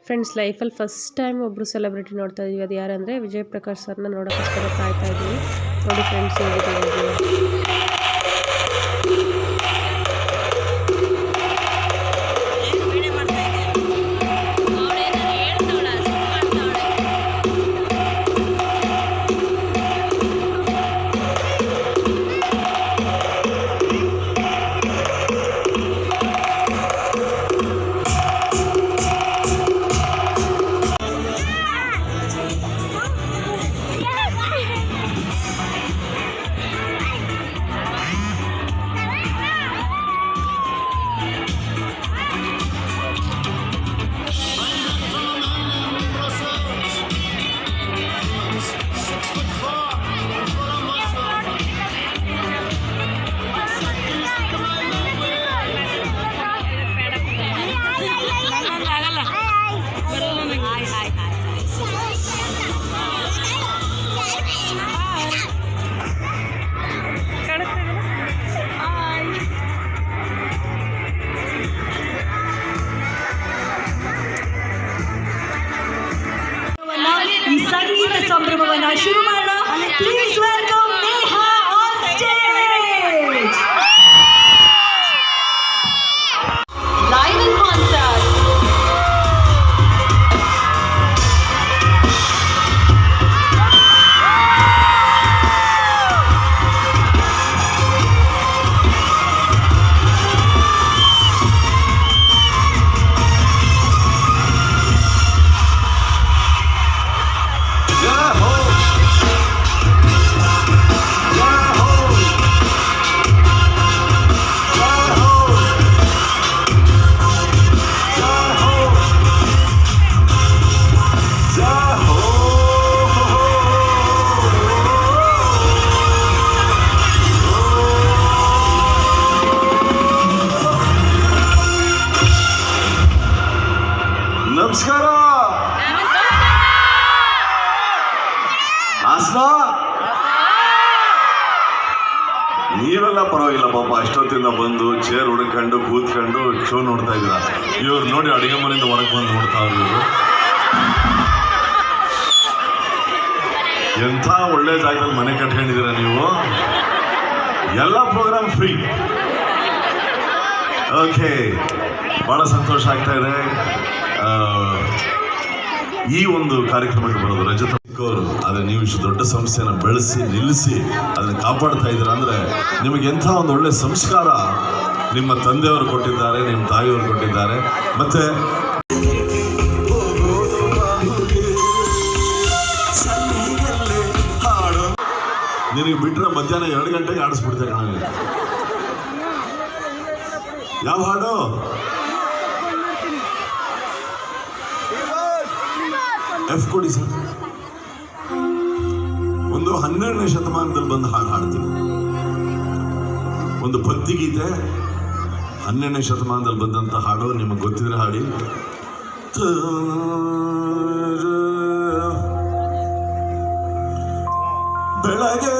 Friends, ಲೈಫಲ್ಲಿ first time ಒಬ್ಬರು celebrity ನೋಡ್ತಾ ಇದ್ದೀವಿ. ಅದು ಯಾರಂದರೆ ವಿಜಯ್ ಪ್ರಕಾಶ್ ಸರ್ನ ನೋಡೋಕ್ಕೋಸ್ಕರ ಕಾಯ್ತಾ ಇದ್ದೀವಿ. ನೋಡಿ ಫ್ರೆಂಡ್ಸ್, ಹೇಗಿದೆ ಸಂಗೀತ ಸಂಭ್ರಮವನ್ನು ಶುರು ಮಾಡೋಣ. Please welcome Neha on stage. Live in concert. ನಮಸ್ಕಾರ. ನೀವೆಲ್ಲ ಪರವಾಗಿಲ್ಲ ಪಾಪ, ಅಷ್ಟೊತ್ತಿಂದ ಬಂದು ಚೇರ್ ಹುಡ್ಕೊಂಡು ಕೂತ್ಕೊಂಡು ಶೋ ನೋಡ್ತಾ ಇದ್ದೀರ. ಇವ್ರು ನೋಡಿ ಅಡಿಗೆ ಮನೆಯಿಂದ ಹೊರಗೆ ಬಂದು ನೋಡ್ತಾ ಇದ್ರು. ಎಂಥ ಒಳ್ಳೆ ಜಾಗದಲ್ಲಿ ಮನೆ ಕಟ್ಕೊಂಡಿದ್ದೀರ ನೀವು. ಎಲ್ಲ ಪ್ರೋಗ್ರಾಮ್ ಫ್ರೀ. ಓಕೆ, ಬಹಳ ಸಂತೋಷ ಆಗ್ತಾ ಇದೆ ಈ ಒಂದು ಕಾರ್ಯಕ್ರಮಕ್ಕೆ ಬರೋದು. ರಜತ ಅವರು, ಆದರೆ ನೀವು ಇಷ್ಟು ದೊಡ್ಡ ಸಂಸ್ಥೆಯನ್ನು ಬೆಳೆಸಿ ನಿಲ್ಲಿಸಿ ಅದನ್ನು ಕಾಪಾಡ್ತಾ ಇದ್ದೀರ ಅಂದರೆ ನಿಮಗೆ ಎಂಥ ಒಂದು ಒಳ್ಳೆ ಸಂಸ್ಕಾರ ನಿಮ್ಮ ತಂದೆಯವರು ಕೊಟ್ಟಿದ್ದಾರೆ, ನಿಮ್ಮ ತಾಯಿಯವರು ಕೊಟ್ಟಿದ್ದಾರೆ. ಮತ್ತೆ ನಿನಗೆ ಬಿಟ್ಟರೆ ಮಧ್ಯಾಹ್ನ 2 ಗಂಟೆಗೆ ಆಡಿಸ್ಬಿಡ್ತೇನೆ ನನಗೆ. ಯಾವ ಹಾಡು? ಎಫ್ ಕೊಡಿ ಸರ್. ಒಂದು 12ನೇ ಶತಮಾನದಲ್ಲಿ ಬಂದು ಹಾಡು ಹಾಡ್ತೀನಿ. ಒಂದು ಭಕ್ತಿಗೀತೆ, 12ನೇ ಶತಮಾನದಲ್ಲಿ ಬಂದಂತ ಹಾಡು. ನಿಮಗೆ ಗೊತ್ತಿದ್ರೆ ಹಾಡಿ. ಬೆಳಗ್ಗೆ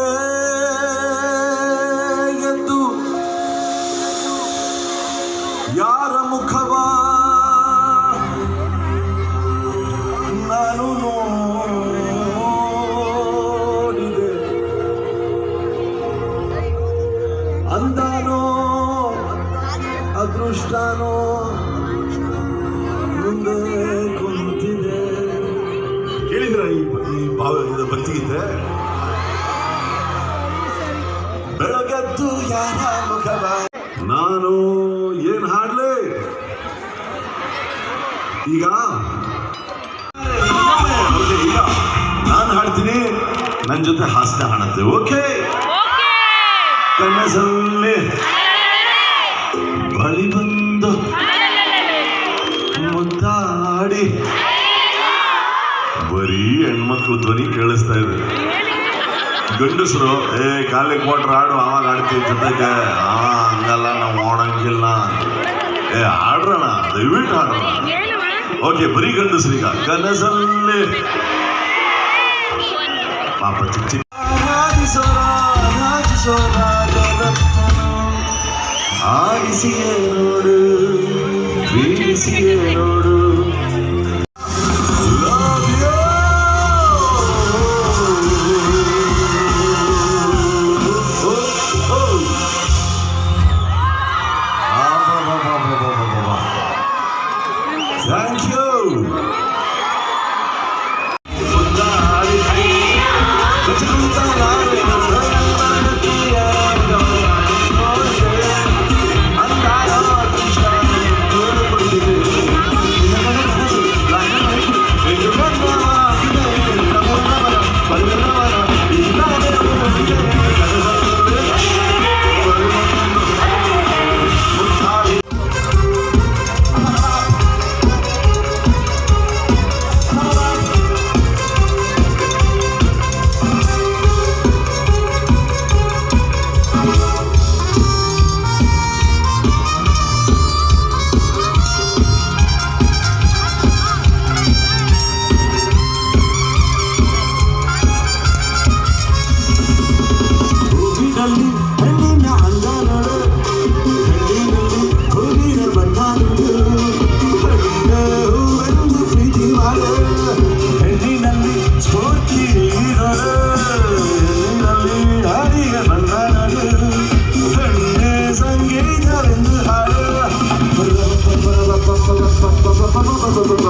ಎದ್ದು ಯಾರ ಮುಖವ ನಾನು ನೋಡಿದೆ, ಅಂದಾನೋ ಅದೃಷ್ಟನೋ ಮುಂದೆ ಕುಂತಿದೆ. ಕೇಳಿದ್ರ ಈ ಭಕ್ತಿಗೀತೆ? ಬೆಳಗದ್ದು ಯಾರ ಮುಖವ ನಾನು ಏನ್ ಹಾಡ್ಲಿ ಈಗ? ಈಗ ನಾನು ಹಾಡ್ತೀನಿ, ನನ್ನ ಜೊತೆ ಹಾಸ್ಯ ಹಾಡುತ್ತೆ. ಓಕೆ? ಕನಸಲ್ಲಿ ಬಳಿ ಬಂದು ಮುದ್ದಾಡಿ. ಬರೀ ಹೆಣ್ಮಕ್ಳು ಧ್ವನಿ ಕೇಳಿಸ್ತಾ ಇದೆ. ಗಂಡಸರು ಕಾಲಿಗೆ ಕೊಟ್ರೆ ಹಾಡು ಆವಾಗ ಆಡ್ತೀವಿ ಜೊತೆಗೆ. ಹಂಗಲ್ಲ, ನಾವು ಓಡಂಗಿಲ್ಲ. ಆಡ್ರಣ, ದಯವಿಟ್ಟು ಆಡ್ರಣ. ಓಕೆ, ಬರೀ ಗಂಡಸರು. ಈಗ ಕನಸಲ್ಲಿ ಪಾಪ ಚಿಕ್ಕ ಚಿಕ್ಕ ಆಡಿಸಿಯೇ ನೋಡು, ಬೀಳಿಸಿಯೇ ನೋಡು.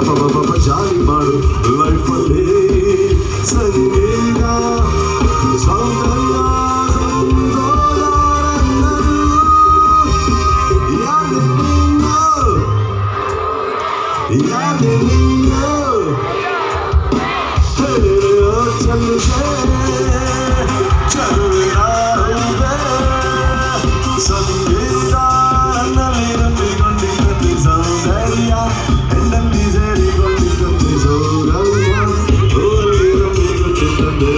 ಜಾಲಿ ಮಾಡು ಲೈಫಲ್ಲಿ ಸಂಗೀತ ಸೌಂದರ್ಯ ಯಾರೇ ನೀನು ಚಂದ ಸಂಗೀತ ನಲ್ಲಿ ನಂಬಿಕೊಂಡಿದ್ದಂತೆ ಸೌಂದರ್ಯ ಹೆಣ್ಣಲ್ಲಿ ಸೇರಿಕೊಂಡಿದ್ದಂತೆ ಸೌರವ್ಯ ನಂಬಿಕೊಂಡಿದ್ದಂತೆ